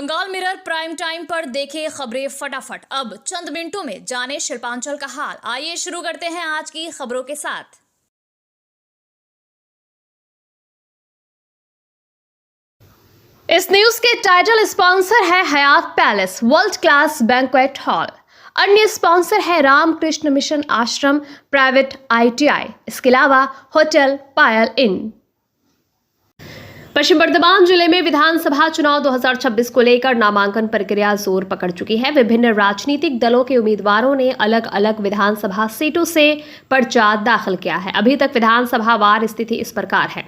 Bengal mirror prime time पर देखे खबरें फटाफट। अब चंद मिनटों में जाने शिल्पांचल का हाल। आइए शुरू करते हैं आज की खबरों के साथ। इस न्यूज के टाइटल स्पॉन्सर है Hyatt palace world class banquet hall. अन्य स्पॉन्सर है Ramakrishna Mission Ashram private ITI। इसके अलावा होटल पायल इन। पश्चिम बर्धमान जिले में विधानसभा चुनाव 2026 को लेकर नामांकन प्रक्रिया जोर पकड़ चुकी है। विभिन्न राजनीतिक दलों के उम्मीदवारों ने अलग अलग विधानसभा सीटों से पर्चा दाखिल किया है। अभी तक विधानसभा वार स्थिति इस प्रकार है।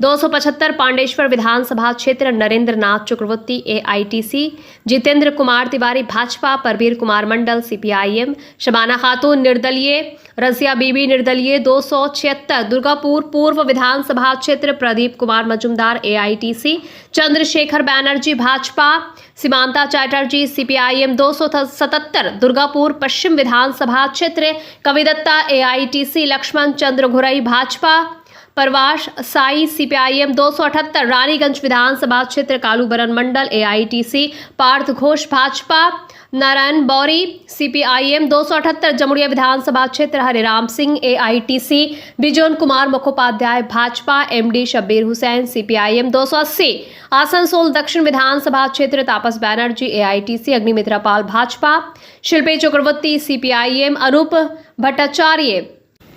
275 पांडेश्वर विधानसभा क्षेत्र नरेंद्र नाथ चक्रवर्ती AITC, जितेंद्र कुमार तिवारी भाजपा, परवीर कुमार मंडल CPIM, शबाना खातून निर्दलीय, रजिया बीबी निर्दलीय। 276 दुर्गापुर पूर्व विधानसभा क्षेत्र प्रदीप कुमार मजुमदार AITC, चंद्रशेखर बैनर्जी भाजपा, सीमांता चैटर्जी CPIM। 277 दुर्गापुर पश्चिम विधानसभा क्षेत्र कविदत्ता AITC, लक्ष्मण चंद्र घुरई भाजपा, परवाश साई CPIM। 278 रानीगंज विधानसभा क्षेत्र कालूबरन मंडल AITC, पार्थ घोष भाजपा, नारायण बौरी CPIM। 278 जमुड़िया विधानसभा क्षेत्र Hariram Singh AITC, Bijon Kumar Mukhopadhyay Bhajpa, MD Shabbir Hussain CPIM। 280 Asansol दक्षिण विधानसभा क्षेत्र तापस बैनर्जी AITC, अग्निमित्रा पाल भाजपा, शिल्पी चक्रवर्ती CPIM, अनूप भट्टाचार्य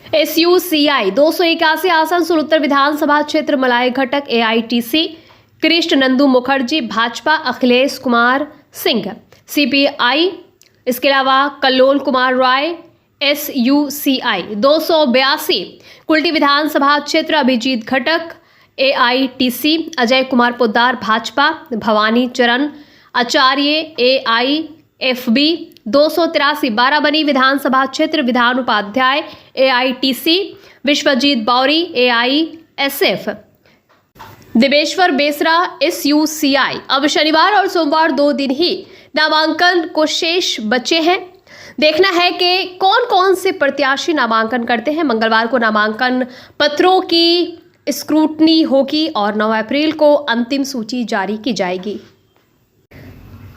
SUCI। 281 आसनसोल उत्तर विधानसभा क्षेत्र मलाई घटक AITC, कृष्ण नंदू मुखर्जी भाजपा, अखिलेश कुमार सिंह CPI। इसके अलावा कल्लोल कुमार राय SUCI। 282 कुल्टी विधानसभा क्षेत्र अभिजीत घटक AITC, अजय कुमार पोद्दार भाजपा, भवानी चरण आचार्य AIFB। 283 बाराबनी विधानसभा क्षेत्र विधान उपाध्याय AITC, विश्वजीत बौरी AISF, देवेश्वर बेसरा SUCI। अब शनिवार और सोमवार 2 दिन ही नामांकन को शेष बचे हैं। देखना है कि कौन कौन से प्रत्याशी नामांकन करते हैं। मंगलवार को नामांकन पत्रों की स्क्रूटनी होगी और 9 अप्रैल को अंतिम सूची जारी की जाएगी।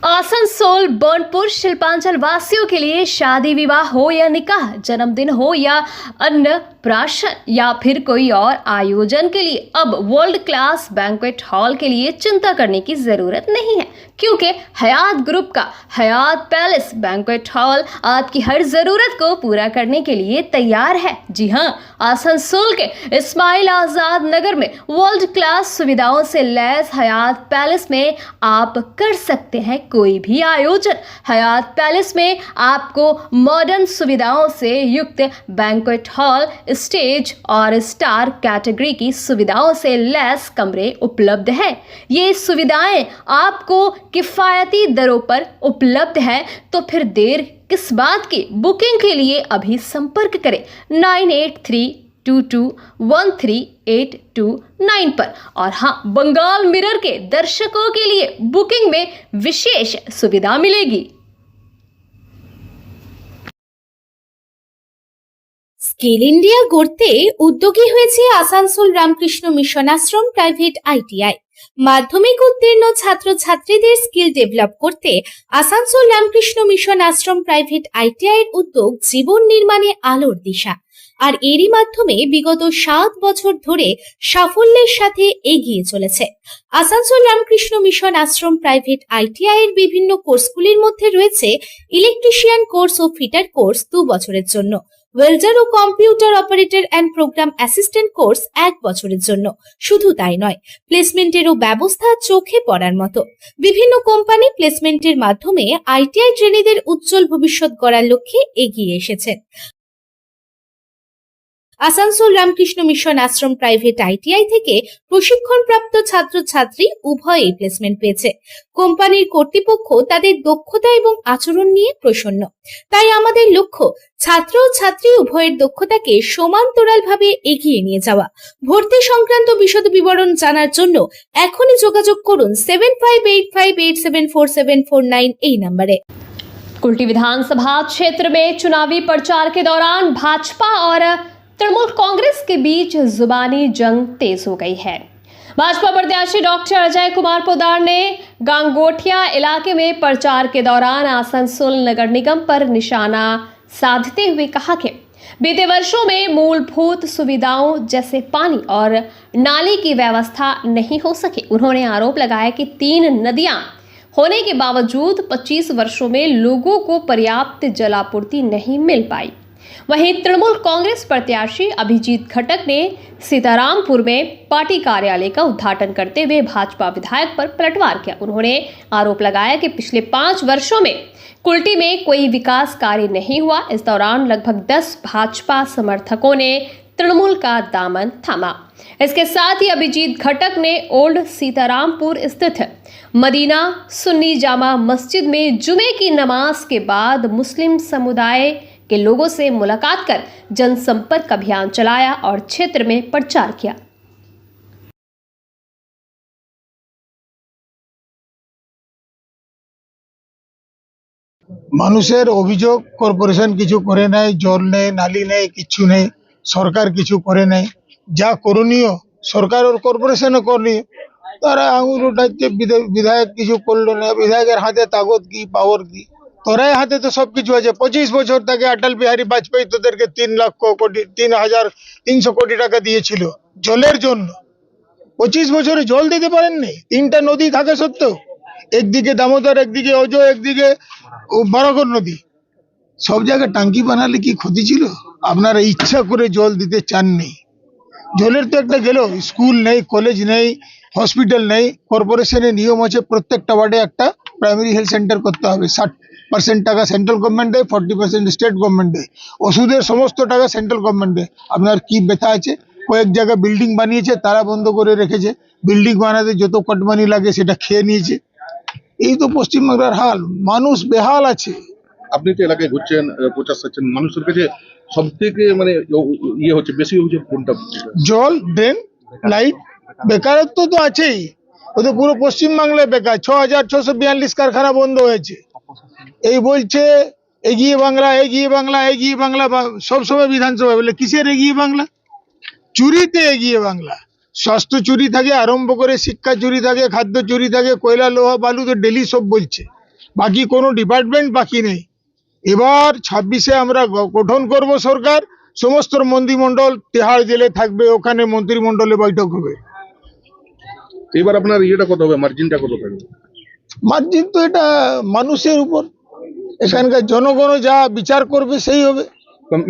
आसनसोल बर्नपुर शिल्पांचल वासियों के लिए शादी विवाह हो या निकाह, जन्मदिन हो या अन्नप्राशन या फिर कोई और आयोजन के लिए अब वर्ल्ड क्लास बैंक्वेट हॉल के लिए चिंता करने की जरूरत नहीं है, क्योंकि हयात ग्रुप का हयात पैलेस बैंक्वेट हॉल आपकी हर जरूरत को पूरा करने के लिए तैयार है। जी हाँ, आसनसोल के इस्माइल आजाद नगर में वर्ल्ड क्लास सुविधाओं से लैस हयात पैलेस में आप कर सकते हैं कोई भी आयोजन। हयात पैलेस में आपको मॉडर्न सुविधाओं से युक्त बैंक्वेट हॉल, स्टेज और स्टार कैटेगरी की सुविधाओं से लैस कमरे उपलब्ध हैं। ये सुविधाएं आपको किफायती दरों पर उपलब्ध है, तो फिर देर किस बात की। बुकिंग के लिए अभी संपर्क करें 9832213829 पर। और हाँ, बंगाल मिरर के दर्शकों के लिए बुकिंग में विशेष सुविधा मिलेगी। স্কিল ইন্ডিয়া গড়তে উদ্যোগী হয়েছে Asansol Ramakrishna Mission Ashram private ITI। মাধ্যমিক উত্তীর্ণ ছাত্রছাত্রীদের স্কিল ডেভেলপ করতে Asansol Ramakrishna Mission Ashram private ITI এর উদ্যোগ জীবন নির্মাণে আলোর দিশা। আর এরই মাধ্যমে বিগত 7 বছর ধরে সাফল্যের সাথে এগিয়ে চলেছে। Asansol Ramakrishna Mission Ashram private ITI এর বিভিন্ন কোর্সগুলির মধ্যে রয়েছে ইলেকট্রিশিয়ান কোর্স ও ফিটার কোর্স 2 বছরের জন্য, ওয়েল্ডার ও computer operator and program assistant course 1 বছরের জন্য। শুধু তাই নয়, প্লেসমেন্টেরও ব্যবস্থা চোখে পড়ার মতো। বিভিন্ন কোম্পানি প্লেসমেন্টের মাধ্যমে ITI ট্রেনিদের উজ্জ্বল ভবিষ্যৎ গড়ার লক্ষ্যে এগিয়ে এসেছেন। Asansol Ramakrishna Mission Ashram private ITI থেকে প্রশিক্ষণপ্রাপ্ত ছাত্রছাত্রী উভয়ই প্লেসমেন্ট পেয়েছে। কোম্পানির কর্তৃপক্ষ তাদের দক্ষতা এবং আচরণ নিয়ে প্রসন্ন। তাই আমাদের লক্ষ্য ছাত্র ও ছাত্রী উভয়ের দক্ষতাকে সমান্তরালভাবে এগিয়ে নিয়ে যাওয়া। ভর্তি সংক্রান্ত বিশদ বিবরণ জানার জন্য এখনই যোগাযোগ করুন 7585874749 এই নম্বরে। कुल्टी विधानसभा क्षेत्र में चुनावी प्रचार के दौरान भाजपा और तृणमूल कांग्रेस के बीच जुबानी जंग तेज हो गई है। भाजपा प्रत्याशी डॉक्टर अजय कुमार पोद्दार ने गांगोठिया इलाके में प्रचार के दौरान आसनसोल नगर निगम पर निशाना साधते हुए कहा कि बीते वर्षों में मूलभूत सुविधाओं जैसे पानी और नाली की व्यवस्था नहीं हो सकी। उन्होंने आरोप लगाया कि 3 नदियां होने के बावजूद 25 वर्षों में लोगों को पर्याप्त जलापूर्ति नहीं मिल पाई। वहीं तृणमूल कांग्रेस प्रत्याशी अभिजीत खटक ने सीतारामपुर में पार्टी कार्यालय का उद्घाटन करते हुए भाजपा विधायक पर पलटवार किया। उन्होंने आरोप लगाया कि पिछले 5 वर्षों में कुल्टी में कोई विकास कार्य नहीं हुआ। इस दौरान लगभग 10 भाजपा समर्थकों ने तृणमूल का दामन थामा। इसके साथ ही अभिजीत खटक ने ओल्ड सीतारामपुर स्थित मदीना सुन्नी जामा मस्जिद में जुमे की नमाज के बाद मुस्लिम समुदाय के लोगों से मुलाकात कर जनसंपर्क अभियान चलाया और क्षेत्र में प्रचार किया। মানুষের অভিযোগ কর্পোরেশন কিছু করে নাই, জল নেই, নালি নেই, কিছু নেই, সরকার কিছু করে নাই। যা করণীয় সরকার আর কর্পোরেশনও করণীয়, তারা আঙুল উঠাচ্ছে, বিধায়ক কিছু করলো না। বিধায়কের হাতে তাগত কি, পাওয়ার কি? তোরাই হাতে তো সবকিছু আছে। 25 বছর থেকে অটল বিহারী বাজপেয়ী তোদেরকে 3,300 কোটি টাকা দিয়েছিল জলের জন্য। 25 বছরে জল দিতে পারেননি। 3টা নদী থাকা সত্ত্বেও, একদিকে দামোদর, একদিকে অজয়, একদিকে বারাকর নদী, সব জায়গায় টাঙ্কি বানালে কি ক্ষতি ছিল? আপনারা ইচ্ছা করে জল দিতে চাননি। জলের তো একটা গেল, স্কুল নেই, কলেজ নেই, হসপিটাল নেই। কর্পোরেশনের নিয়ম আছে প্রত্যেকটা ওয়ার্ডে একটা প্রাইমারি হেলথ সেন্টার করতে হবে। 60% টাকা সেন্ট্রাল গভর্নমেন্ট দেয়, 40% স্টেট গভর্নমেন্ট দেয়। ওষুধের সমস্ত টাকা সেন্ট্রাল গভর্নমেন্ট দেয়। আপনার কি ব্যথা আছে? কয়েক জায়গায় বিল্ডিং বানিয়েছে, তারা বন্ধ করে রেখেছে। বিল্ডিং বানাতে যত কটমানি লাগে সেটা খেয়ে নিয়েছে। এই তো পশ্চিমবাংলার হাল। মানুষ বেহাল আছে। আপনি তো এলাকায় ঘুরছেন, প্রচার করছেন, মানুষের কাছে সব থেকে মানে ইয়ে হচ্ছে বেশি অভিযোগ কোনটা? জল, ড্রেন, লাইট। বেকারত্ব তো আছেই, ও তো পুরো পশ্চিমবাংলায় বেকার। 6,642 কারখানা বন্ধ হয়েছে। এই বলছে এগিয়ে বাংলা, এগিয়ে বাংলা, এগিয়ে বাংলা। সবসময় বিধানসভা বলে কিসের এগিয়ে বাংলা? চুরিতে এগিয়ে বাংলা। স্বাস্থ্য চুরি থাকে আরম্ভ করে, শিক্ষা চুরি থাকে, খাদ্য চুরি থাকে, কয়লা, লোহা, বালু তো ডেলি সব বলছে। বাকি কোনো ডিপার্টমেন্ট বাকি নেই। এবার 26-এ আমরা গঠন করব সরকার। সমস্ত মন্ত্রিমন্ডল তিহাড় জেলে থাকবে, ওখানে মন্ত্রিমন্ডলে বৈঠক হবে। এবার আপনার ইয়েটা কত হবে, মার্জিনটা কত থাকবে? মার্জিন তো এটা মানুষের উপর, এখানকার জনগণ যা বিচার করবে সেই হবে।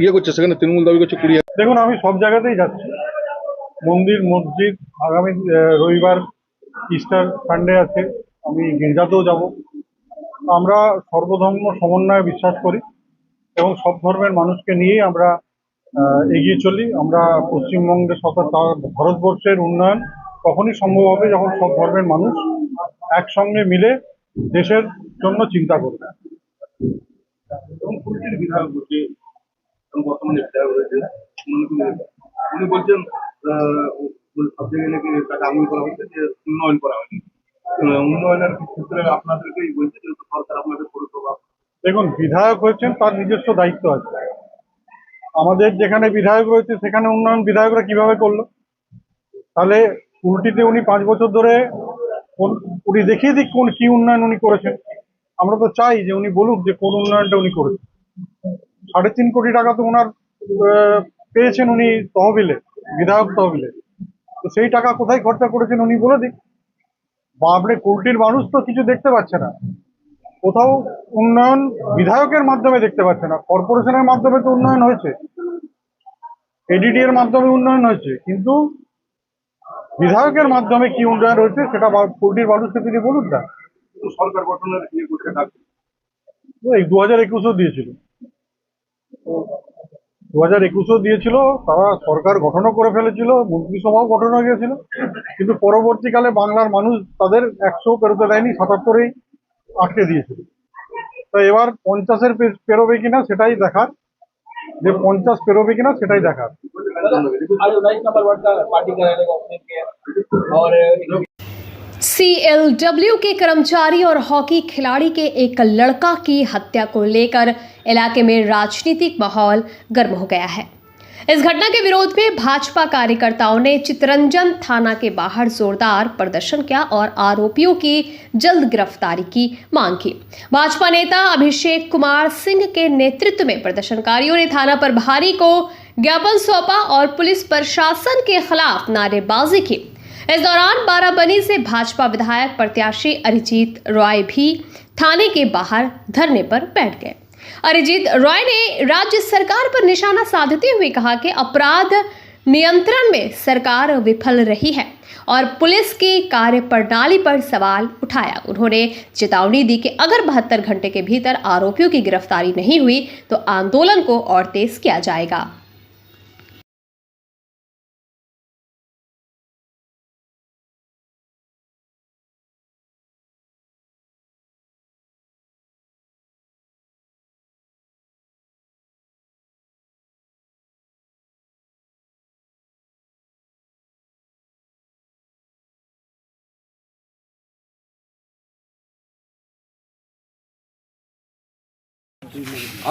ইয়ে করছে সেখানে তৃণমূল দাবি করছে 20। দেখুন, আমি সব জায়গাতেই যাচ্ছি, মন্দির, মসজিদ। আগামী রবিবার ইস্টার সানডে আছে, আমি গির্জাতেও যাব। আমরা সর্বধর্ম সমন্বয়ে বিশ্বাস করি এবং সব ধর্মের মানুষকে নিয়েই আমরা এগিয়ে চলি। আমরা পশ্চিমবঙ্গের ভারতবর্ষের উন্নয়ন তখনই সম্ভব হবে যখন সব ধর্মের মানুষ একসঙ্গে মিলে দেশের জন্য চিন্তা করবে। বিধায়ক বর্তমানে বিধায়ক রয়েছে, উনি বলছেন সব জায়গায় নাকি তাকে আঙুল করা হচ্ছে যে উন্নয়ন করা হয়নি। উন্নয়নের ক্ষেত্রে আপনাদেরকেই বলছে যে সরকার আপনাদের পরিষেবা। দেখুন, বিধায়ক হয়েছেন, তার নিজস্ব দায়িত্ব আছে। আমাদের যেখানে বিধায়ক রয়েছে সেখানে উন্নয়ন বিধায়করা কিভাবে করলো? তাহলে উল্টিতে উনি 5 বছর ধরে উনি দেখিয়ে দিক কি উন্নয়ন উনি করেছেন। আমরা তো চাই যে উনি বলুক যে কোন উন্নয়নটা উনি করেছেন। 3.5 কোটি টাকা তো ওনার পেয়েছেন উনি তহবিলে, বিধায়ক তহবিলে। তো সেই টাকা কোথায় খরচা করেছেন উনি বলে দিক। বাবরে, কুলটির মানুষ তো কিছু দেখতে পাচ্ছে না, কোথাও উন্নয়ন বিধায়কের মাধ্যমে দেখতে পাচ্ছে না। কর্পোরেশনের মাধ্যমে তো উন্নয়ন হয়েছে, এডিডি এর মাধ্যমে উন্নয়ন হয়েছে, কিন্তু বিধায়কের মাধ্যমে কি উন্নয়ন হয়েছে সেটা কুলটির মানুষকে তিনি বলুন না। সরকার গঠনের ইয়ে করছে ডাক এই 2021-ও দিয়েছিল, 2021-ও দিয়েছিল। তারা সরকার গঠনও করে ফেলেছিল, মন্ত্রিসভাও গঠন হয়ে গিয়েছিল, কিন্তু পরবর্তীকালে বাংলার মানুষ তাদের 100 পেরোতে দেয়নি, 77-এই আটকে দিয়েছিল। তো এবার 50-এর পেরোবে কিনা সেটাই দেখার, যে 50 পেরোবে কিনা সেটাই দেখার। CLW के कर्मचारी और हॉकी खिलाड़ी के एक लड़का की हत्या को लेकर इलाके में राजनीतिक माहौल गर्म हो गया है। इस घटना के विरोध में भाजपा कार्यकर्ताओं ने चितरंजन थाना के बाहर जोरदार प्रदर्शन किया और आरोपियों की जल्द गिरफ्तारी की मांग की। भाजपा नेता अभिषेक कुमार सिंह के नेतृत्व में प्रदर्शनकारियों ने थाना प्रभारी को ज्ञापन सौंपा और पुलिस प्रशासन के खिलाफ नारेबाजी की। इस दौरान बाराबनी से भाजपा विधायक प्रत्याशी अरिजीत रॉय भी थाने के बाहर धरने पर बैठ गए। अरिजीत रॉय ने राज्य सरकार पर निशाना साधते हुए कहा कि अपराध नियंत्रण में सरकार विफल रही है और पुलिस की कार्यप्रणाली पर सवाल उठाया। उन्होंने चेतावनी दी कि अगर 72 घंटे के भीतर आरोपियों की गिरफ्तारी नहीं हुई तो आंदोलन को और तेज किया जाएगा।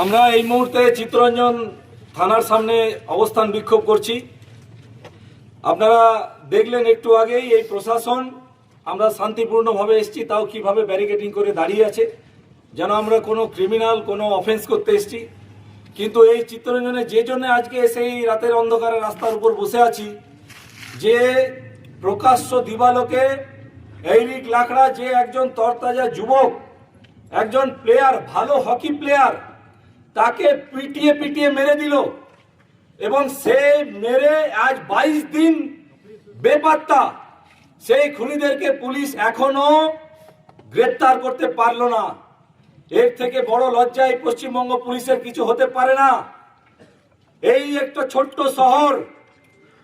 আমরা এই মুহূর্তে চিত্তরঞ্জন থানার সামনে অবস্থান বিক্ষোভ করছি। আপনারা দেখলেন একটু আগেই এই প্রশাসন, আমরা শান্তিপূর্ণভাবে এসেছি, তাও কিভাবে ব্যারিকেডিং করে দাঁড়িয়ে আছে, যেন আমরা কোনো ক্রিমিনাল কোনো অফেন্স করতে এসেছি। কিন্তু এই চিত্তরঞ্জনে যে জন্য আজকে সেই রাতের অন্ধকারে রাস্তার উপর বসে আছি, যে প্রকাশ্য দিবালোকে এইরিক লাকড়া, যে একজন তরতাজা যুবক, একজন প্লেয়ার, ভালো হকি প্লেয়ার, তাকে পিটিয়ে পিটিয়ে মেরে দিল এবং সে মেরে আজ 22 দিন বেপাত্তা। সেই খুনিদেরকে পুলিশ এখনো গ্রেফতার করতে পারলো না। এর থেকে বড় লজ্জা এই পশ্চিমবঙ্গ পুলিশের কিছু হতে পারে না। এই একটা ছোট্ট শহর,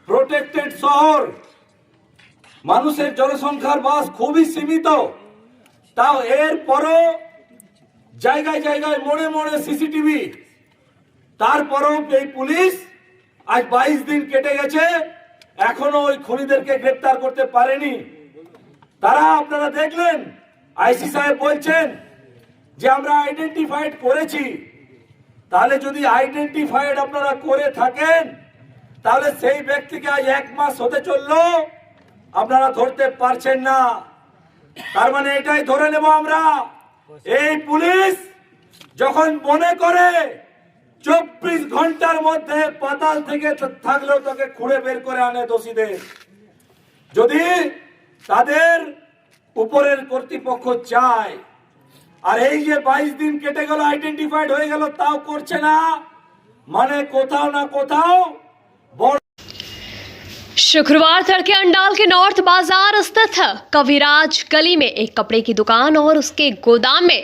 প্রোটেক্টেড শহর, মানুষের জনসংখ্যার বাস খুবই সীমিত, তাও এর পরও জায়গায় জায়গায় মোড়ে মোড়ে সিসিটিভি, তারপরেও এই পুলিশ আজ 22 দিন কেটে গেছে, এখনো ওই খুনিদেরকে গ্রেফতার করতে পারেনি। তারা আপনারা দেখলেন আইসি সাহেব বলছেন যে আমরা আইডেন্টিফাইড করেছি। তাহলে যদি আইডেন্টিফাইড আপনারা করে থাকেন, তাহলে সেই ব্যক্তিকে আজ 1 মাস হতে চললো, আপনারা ধরতে পারছেন না। তার মানে এটাই ধরে নেব আমরা, এই পুলিশ যখন মনে করে 24 ঘন্টার মধ্যে পাতাল থেকে থাকলেও তাকে খুঁড়ে বের করে আনে দোষীদের। যদি তাদের উপরের কর্তৃপক্ষ চায়, আর এই যে 22 দিন কেটে গেল, আইডেন্টিফাইড হয়ে গেল, তাও করছে না, মানে কোথাও না कोथाओ शुक्रवार तड़के अंडाल के नॉर्थ बाजार स्थित कविराज गली में एक कपड़े की दुकान और उसके गोदाम में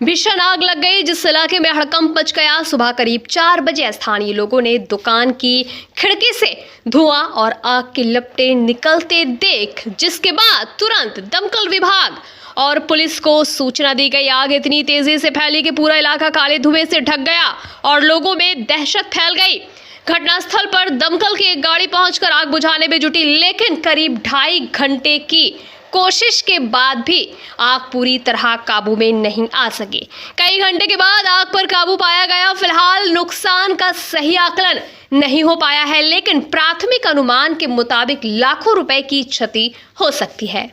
भीषण आग लग गई, जिस इलाके में हड़कंप मच गया। सुबह करीब 4 बजे स्थानीय लोगों ने दुकान की खिड़की से धुआं और आग की लपटें निकलते देख, जिसके बाद तुरंत दमकल विभाग और पुलिस को सूचना दी गई। आग इतनी तेजी से फैली कि पूरा इलाका काले धुएं से ढक गया और लोगों में दहशत फैल गई। घटनास्थल पर दमकल की एक गाड़ी पहुंचकर आग बुझाने में जुटी, लेकिन करीब 2.5 घंटे की कोशिश के बाद भी आग पूरी तरह काबू में नहीं आ सकी। कई घंटे के बाद आग पर काबू पाया गया। फिलहाल नुकसान का सही आकलन नहीं हो पाया है, लेकिन प्राथमिक अनुमान के मुताबिक लाखों रुपए की क्षति हो सकती है।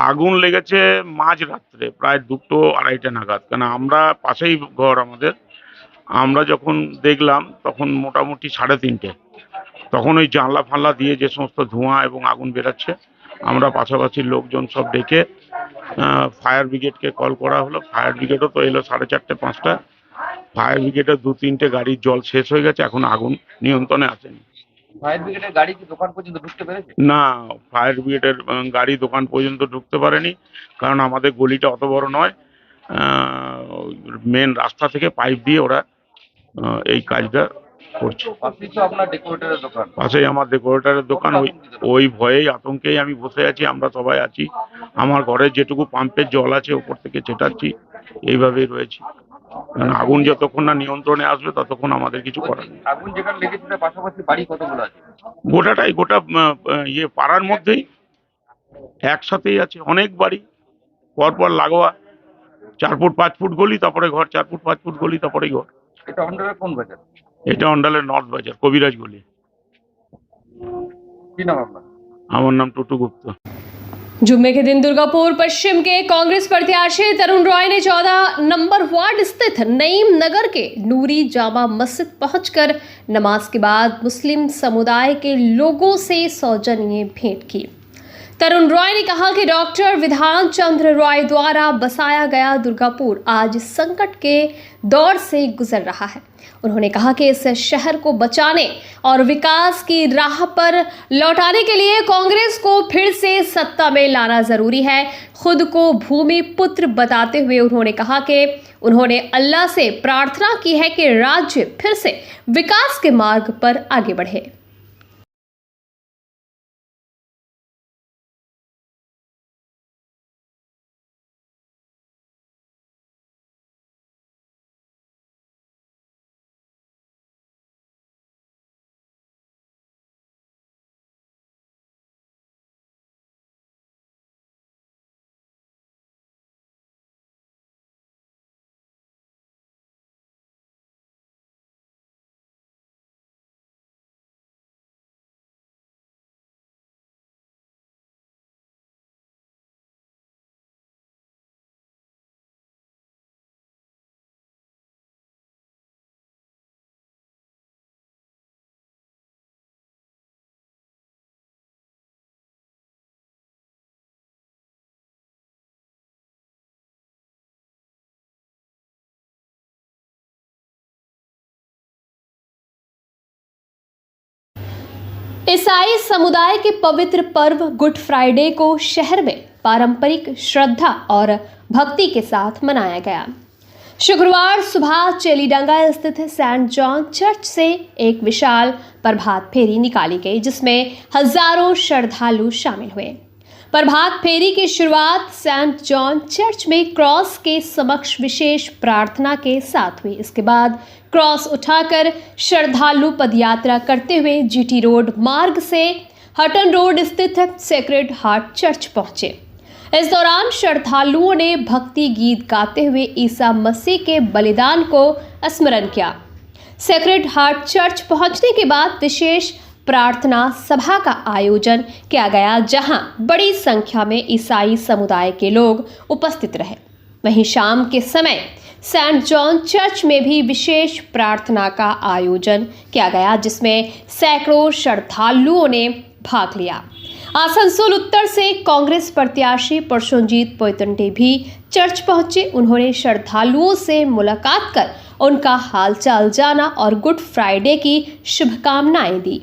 আগুন লেগেছে মাঝ রাত্রে প্রায় 2-2-2:30 নাগাদ। কেন আমরা পাশেই ঘর আমাদের, আমরা যখন দেখলাম তখন মোটামুটি 3:30। তখন ওই জানলা ফানলা দিয়ে যে সমস্ত ধোঁয়া এবং আগুন বেরাচ্ছে, আমরা পাশাপাশি লোকজন সব ডেকে ফায়ার ব্রিগেডকে কল করা হলো। ফায়ার ব্রিগেডও তো এলো 4:30-5টা। ফায়ার ব্রিগেডের 2-3টে গাড়ির জল শেষ হয়ে গেছে, এখন আগুন নিয়ন্ত্রণে আসেনি। ফায়ার ব্রিগেডের গাড়ি কি দোকান পর্যন্ত ঢুকতে পেরেছে? না, ফায়ার ব্রিগেডের গাড়ি দোকান পর্যন্ত ঢুকতে পারেনি, কারণ আমাদের গলিটা অত বড় নয়। মেন রাস্তা থেকে পাইপ দিয়ে ওরা এই কাজটা করছে। আপনি তো আপনার ডেকোরেটরের দোকান, পাশেই আমার ডেকোরেটরের দোকান। ওই ভয়েই আতঙ্কেই আমি বসে আছি, আমরা সবাই আছি। আমার ঘরে যেটুকু পাম্পের জল আছে উপর থেকে ছেটাচ্ছি, এইভাবেই রয়েছি। কারণ আগুন যতক্ষণ না নিয়ন্ত্রণে আসবে ততক্ষণ আমাদের কিছু করার নেই। আগুন যেখানে লেগেছে তার পাশাপাশি বাড়ি কতগুলো আছে? গোটাটাই গোটা পাড়ার মধ্যেই একসাথেই আছে, অনেক বাড়ি পরপর লাগোয়া, 4 ফুট 5 ফুট গলি, তারপরে ঘর, 4 ফুট 5 ফুট গলি, তারপরে ঘর। এটা অন্ডারের কোন বাজার? এটা অন্ডালের নর্থ বাজার, কবিরাজ গলি। কি নাম আপনার? আমার নাম টুটু গুপ্ত। जुम्मे के दिन दुर्गापुर पश्चिम के कांग्रेस प्रत्याशी तरुण रॉय ने 14 नंबर वार्ड स्थित नईम नगर के नूरी जामा मस्जिद पहुंचकर नमाज के बाद मुस्लिम समुदाय के लोगों से सौजन्य भेंट की। तरुण रॉय ने कहा कि डॉक्टर विधान चंद्र रॉय द्वारा बसाया गया दुर्गापुर आज संकट के दौर से गुजर रहा है। उन्होंने कहा कि इस शहर को बचाने और विकास की राह पर लौटाने के लिए कांग्रेस को फिर से सत्ता में लाना जरूरी है। खुद को भूमि पुत्र बताते हुए उन्होंने कहा कि उन्होंने अल्लाह से प्रार्थना की है कि राज्य फिर से विकास के मार्ग पर आगे बढ़े। ईसाई समुदाय के पवित्र पर्व गुड फ्राइडे को शहर में पारंपरिक श्रद्धा और भक्ति के साथ मनाया गया। शुक्रवार सुबह चेलीडंगा स्थित सेंट जॉन चर्च से एक विशाल प्रभात फेरी निकाली गई, जिसमें हजारों श्रद्धालु शामिल हुए। प्रभात फेरी की शुरुआत सेंट जॉन चर्च में क्रॉस के समक्ष विशेष प्रार्थना के साथ हुई। इसके बाद क्रॉस उठाकर श्रद्धालु पदयात्रा करते हुए जीटी रोड मार्ग से हटन रोड स्थित सेक्रेड हार्ट चर्च पहुंचे। इस दौरान श्रद्धालुओं ने भक्ति गीत गाते हुए ईसा मसीह के बलिदान को स्मरण किया। सेक्रेड हार्ट चर्च पहुंचने के बाद विशेष प्रार्थना सभा का आयोजन किया गया, जहां बड़ी संख्या में ईसाई समुदाय के लोग उपस्थित रहे। वहीं शाम के समय सेंट जॉन चर्च में भी विशेष प्रार्थना का आयोजन किया गया, जिसमें सैकड़ों श्रद्धालुओं ने भाग लिया। आसनसोल उत्तर से कांग्रेस प्रत्याशी प्रशोनजीत पोयतंडे भी चर्च पहुंचे। उन्होंने श्रद्धालुओं से मुलाकात कर उनका हालचाल जाना और गुड फ्राइडे की शुभकामनाएं दी।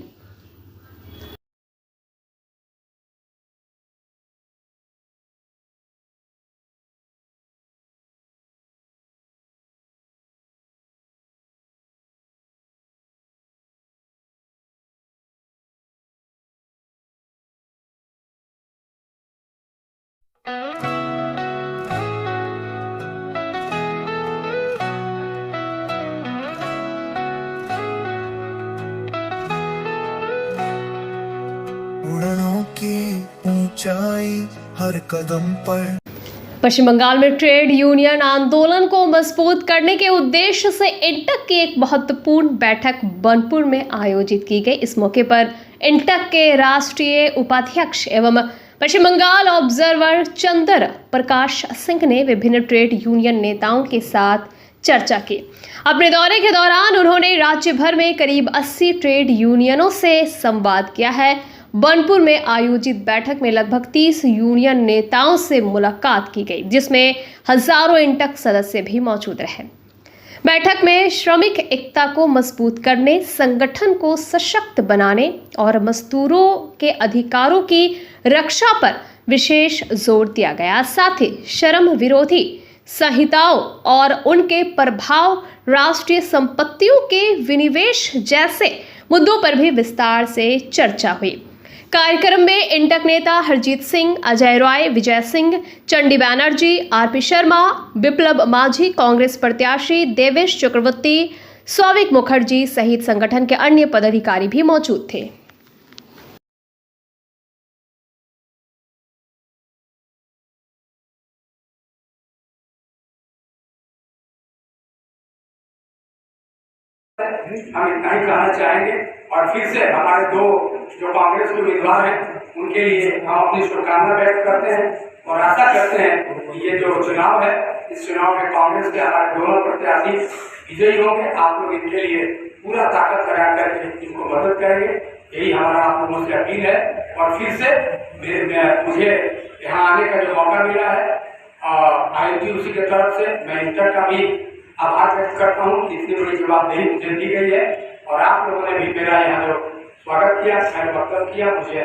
उड़नों की ऊंचाई हर कदम पर। पश्चिम बंगाल में ट्रेड यूनियन आंदोलन को मजबूत करने के उद्देश्य से इंटक की एक महत्वपूर्ण बैठक बनपुर में आयोजित की गई। इस मौके पर इंटक के राष्ट्रीय उपाध्यक्ष एवं पश्चिम बंगाल ऑब्जर्वर चंद्र प्रकाश सिंह ने विभिन्न ट्रेड यूनियन नेताओं के साथ चर्चा की। अपने दौरे के दौरान उन्होंने राज्य भर में करीब 80 ट्रेड यूनियनों से संवाद किया है। बनपुर में आयोजित बैठक में लगभग 30 यूनियन नेताओं से मुलाकात की गई, जिसमें हजारों इंटक सदस्य भी मौजूद रहे। बैठक में श्रमिक एकता को मजबूत करने, संगठन को सशक्त बनाने और मजदूरों के अधिकारों की रक्षा पर विशेष जोर दिया गया। साथ ही श्रम विरोधी संहिताओं और उनके प्रभाव, राष्ट्रीय संपत्तियों के विनिवेश जैसे मुद्दों पर भी विस्तार से चर्चा हुई। कार्यक्रम में इंटक नेता हरजीत सिंह, अजय रॉय, विजय सिंह, चंडी बैनर्जी, आरपी शर्मा, विप्लव माझी, कांग्रेस प्रत्याशी देवेश चक्रवर्ती, सौविक मुखर्जी सहित संगठन के अन्य पदाधिकारी भी मौजूद थे। हम इतना ही कहना चाहेंगे और फिर से हमारे दो जो कांग्रेस के उम्मीदवार हैं उनके लिए हम अपनी शुभकामना व्यक्त करते हैं और आशा करते हैं कि ये जो चुनाव है इस चुनाव में कांग्रेस के हमारे दोनों प्रत्याशी विजयी होंगे। आप लोग इनके लिए पूरा ताकत लगा करके इनको मदद करेंगे, यही हमारा आप लोगों से अपील है। और फिर से मुझे यहाँ आने का जो मौका मिला है INTUC की तरफ से मैं इंटर का भी आभार व्यक्त करता हूँ। इतनी बड़ी जवाबदेही मुझे दी गई है और आप लोगों ने भी मेरा यहाँ जो स्वागत किया, वक्तव्य किया, मुझे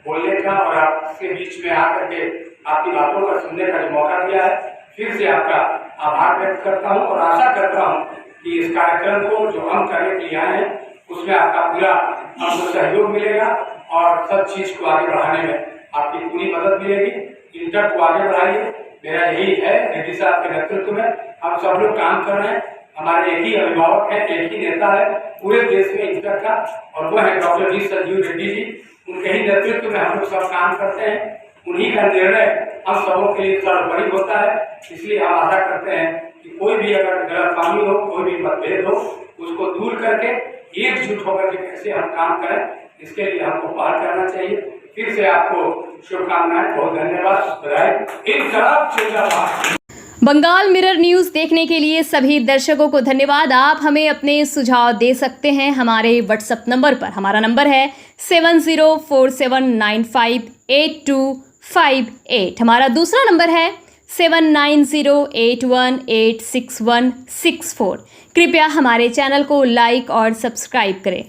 बोलने का और आपके बीच में आकर के आपकी बातों का सुनने का जो मौका दिया है, फिर से आपका आभार व्यक्त करता हूँ और आशा करता हूँ कि इस कार्यक्रम को जो हम करने के लिए आए हैं उसमें आपका पूरा हमको सहयोग मिलेगा और सब चीज को आगे बढ़ाने में आपकी पूरी मदद मिलेगी। इंटर को आगे बढ़ाइए, मेरा यही है। रेड्डी साहब के नेतृत्व में हम सब लोग काम कर रहे हैं। हमारे एक ही अभिभावक है, एक ही नेता है पूरे देश में इंटर का और वो है डॉक्टर जी संजीव रेड्डी जी। उनके ही नेतृत्व में हम लोग सब काम करते हैं। उन्हीं का निर्णय हम सबों के लिए सर्वोपरि होता है। इसलिए हम आशा करते हैं कि कोई भी अगर गलतफहमी हो, कोई भी मतभेद हो, उसको दूर करके एकजुट होकर के कैसे हम काम करें, इसके लिए हमको पहल करना चाहिए। फिर से आपको शुभकामनाएं, बहुत धन्यवाद, बधाई। इनकलाब जिंदाबाद। बंगाल मिरर न्यूज़ देखने के लिए सभी दर्शकों को धन्यवाद। आप हमें अपने सुझाव दे सकते हैं हमारे व्हाट्सएप नंबर पर। हमारा नंबर है 7047958258। हमारा दूसरा नंबर है 7908186164। कृपया हमारे चैनल को लाइक और सब्सक्राइब करें।